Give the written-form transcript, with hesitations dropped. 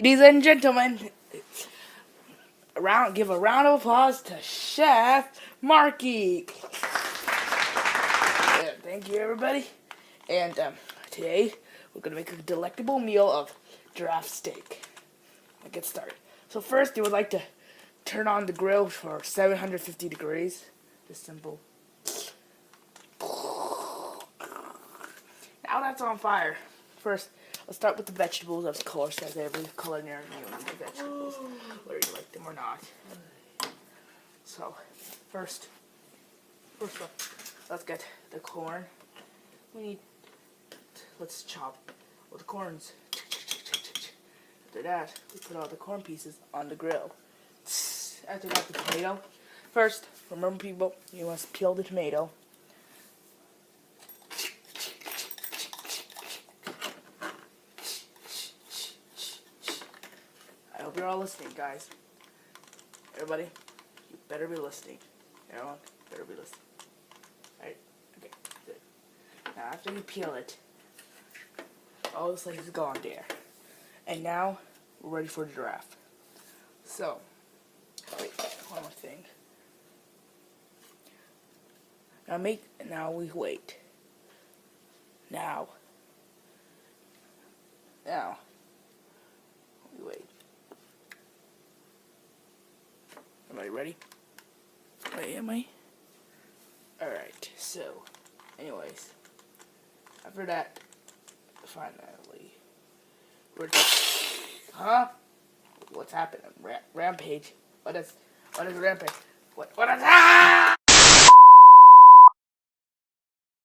Ladies and gentlemen, give a round of applause to Chef Marky. Yeah, thank you, everybody. And today we're gonna make a delectable meal of giraffe steak. Let's get started. So first, you would like to turn on the grill for 750 degrees. Just simple. Now that's on fire. First, let's start with the vegetables. Of course, as every culinary meal needs the vegetables, whether you like them or not. So, first let's get the corn. Let's chop all the corns. After that, we put all the corn pieces on the grill. After that, the tomato. First, remember people, you must peel the tomato. I hope you're all listening, guys. Everybody, you better be listening. Everyone, better be listening. Alright? Okay, good. Now, after you peel it, all the slices go on there. And now, we're ready for the giraffe. So, wait, one more thing. Now we wait. Now, we wait. Everybody ready? Wait, am I? Alright, so, anyways, after that, finally, huh? What's happening? Rampage? What is rampage? What is